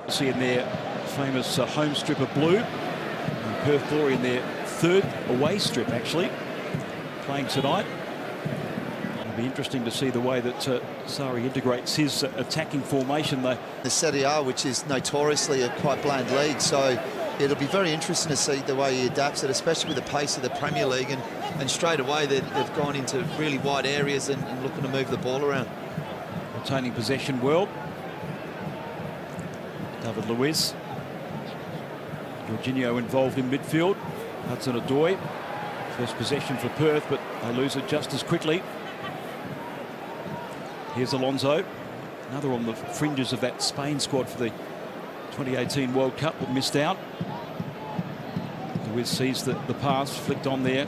See in their famous home strip of blue. And Perth Glory in their third away strip, actually, playing tonight. It'll be interesting to see the way that Sarri integrates his attacking formation. The Serie A, which is notoriously a quite bland league, so it'll be very interesting to see the way he adapts it, especially with the pace of the Premier League. And straight away they've gone into really wide areas and looking to move the ball around. Retaining possession well. David Luiz. Jorginho involved in midfield. Hudson-Odoi. First possession for Perth, but they lose it just as quickly. Here's Alonso. Another on the fringes of that Spain squad for the 2018 World Cup, but missed out. Luiz sees the pass flicked on there.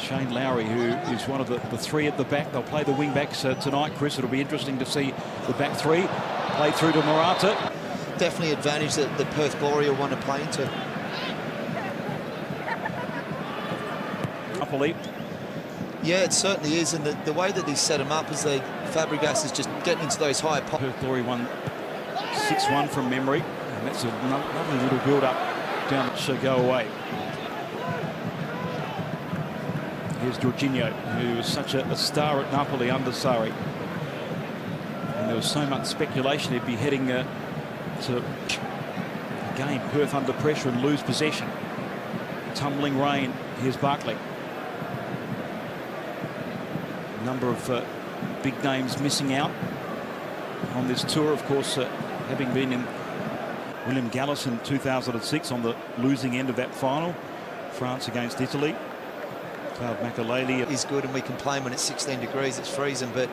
Shane Lowry, who is one of the three at the back. They'll play the wing backs tonight, Chris. It'll be interesting to see the back three play through to Morata. Definitely advantage that the Perth Glory will want to play into. Napoli. Yeah, it certainly is, and the way that they set him up is Fabregas is just getting into those higher pockets. Perth Glory won 6-1 from memory, and that's a lovely little build-up down to go away. Here's Jorginho, who was such a star at Napoli under Sarri. And there was so much speculation he'd be heading to again Perth under pressure and lose possession. Tumbling rain. Here's Barkley. A number of big names missing out on this tour, of course, having been in William Gallas in 2006 on the losing end of that final, France against Italy. Cloud Makaleli is good, and we can play him when it's 16 degrees, it's freezing, but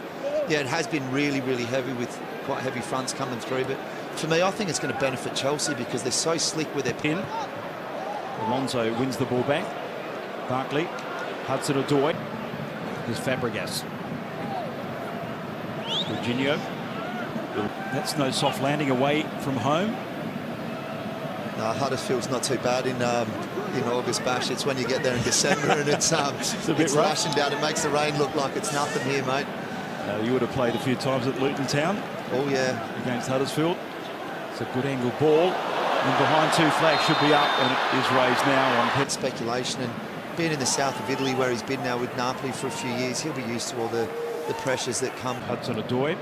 yeah, it has been really heavy with quite heavy fronts coming through. But for me, I think it's going to benefit Chelsea because they're so slick with their pin. Alonso wins the ball back. Barkley, Hudson-Odoi. Here's Fabregas. Jorginho. That's no soft landing away from home. No, Huddersfield's not too bad in August, Bash. It's when you get there in December and it's rushing down. It makes the rain look like it's nothing here, mate. You would have played a few times at Luton Town. Oh, yeah. Against Huddersfield. It's a good angle ball. And behind two flags should be up, and it is raised now on pit speculation. And being in the south of Italy, where he's been now with Napoli for a few years, he'll be used to all the pressures that come. Hudson-Odoi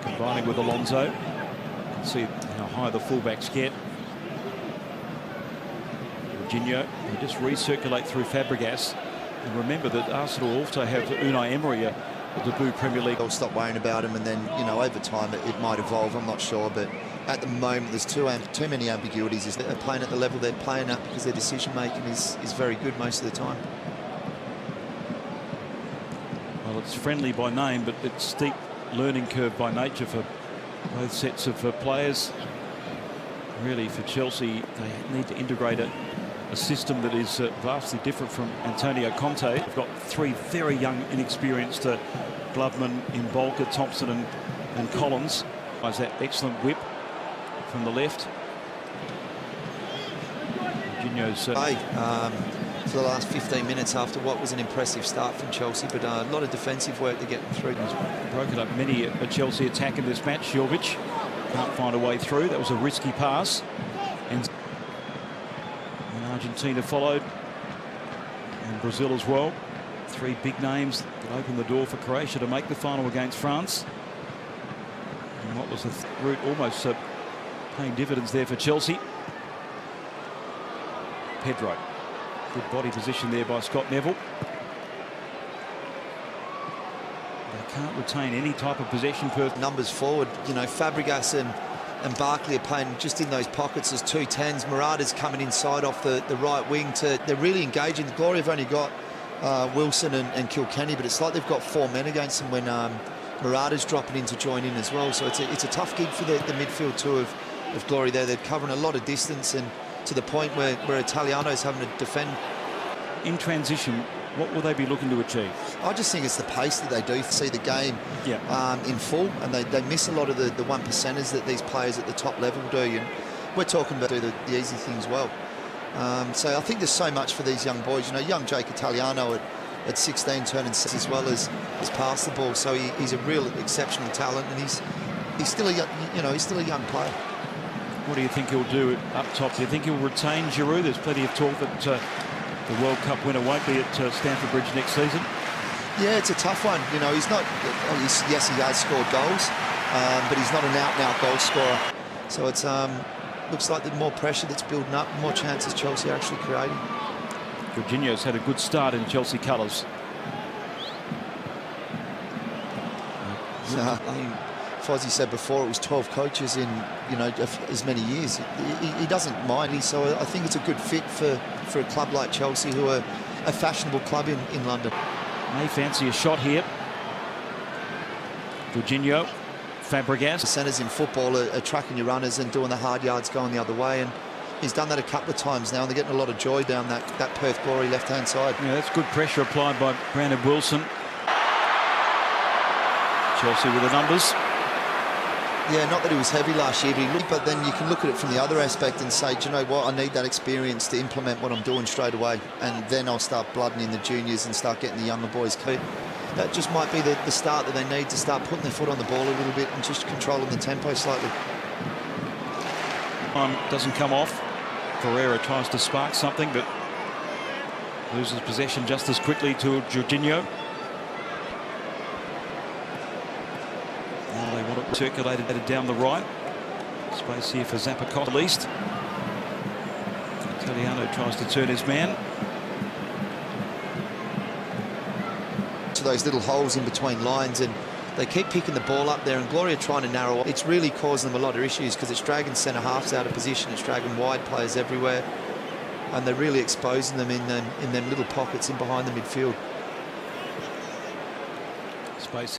combining with Alonso. You can see how high the fullbacks get. Jorginho will just recirculate through Fabregas. And remember that Arsenal also have Unai Emery, a debut Premier League. They'll stop worrying about him, and then, over time it might evolve, I'm not sure. But at the moment, there's too many ambiguities. They're playing at the level they're playing at because their decision-making is very good most of the time. Well, it's friendly by name, but it's steep learning curve by nature for both sets of players. Really, for Chelsea, they need to integrate a system that is vastly different from Antonio Conte. They've got three very young, inexperienced Gloveman in Bolker, Thompson and Collins. There's that excellent whip from the left. Jorginho's for the last 15 minutes after what was an impressive start from Chelsea, but a lot of defensive work to get them through. He's broken up many a Chelsea attack in this match. Jovic can't find a way through. That was a risky pass. And Argentina followed, and Brazil as well. Three big names that opened the door for Croatia to make the final against France. And what was the route almost paying dividends there for Chelsea. Pedro. Good body position there by Scott Neville. They can't retain any type of possession. Numbers forward, Fabregas and Barkley are playing just in those pockets as 2 10s. Morata's coming inside off the right wing. They're really engaging. The Glory have only got Wilson and Kilkenny, but it's like they've got 4 men against them when Morata's dropping in to join in as well. So it's a tough gig for the midfield two of Glory there. They're covering a lot of distance, and to the point where Italiano's having to defend. In transition, what will they be looking to achieve? I just think it's the pace that they do see the game in full, and they miss a lot of the 1%ers that these players at the top level do. And we're talking about do the easy things well. So I think there's so much for these young boys. Young Jake Italiano at 16 turning 6 as well as pass the ball. So he's a real exceptional talent, and He's still a he's still a young player. What do you think he'll do up top? Do you think he'll retain Giroud? There's plenty of talk that the World Cup winner won't be at Stamford Bridge next season. Yeah, it's a tough one. He's not. Yes, he has scored goals, but he's not an out-and-out goal scorer. So it's looks like the more pressure that's building up, the more chances Chelsea are actually creating. Jorginho's had a good start in Chelsea colours. Fozzie said before, it was 12 coaches in as many years. He doesn't mind. So I think it's a good fit for a club like Chelsea, who are a fashionable club in London. May fancy a shot here. Jorginho, Fabregas. The centres in football are tracking your runners and doing the hard yards going the other way, and he's done that a couple of times now, and they're getting a lot of joy down that Perth Glory left-hand side. Yeah, that's good pressure applied by Brandon Wilson. Chelsea with the numbers. Yeah, not that he was heavy last year, but then you can look at it from the other aspect and say, do you know what, I need that experience to implement what I'm doing straight away, and then I'll start blooding in the juniors and start getting the younger boys key. That just might be the start that they need to start putting their foot on the ball a little bit and just controlling the tempo slightly. Doesn't come off. Ferreira tries to spark something, but loses possession just as quickly to Jorginho. Now they want it circulated down the right. Space here for Zappacosta at least. Italiano tries to turn his man. To those little holes in between lines, and they keep picking the ball up there, and Gloria trying to narrow it. It's really causing them a lot of issues because it's dragging centre halves out of position, it's dragging wide players everywhere, and they're really exposing them in them little pockets in behind the midfield. Space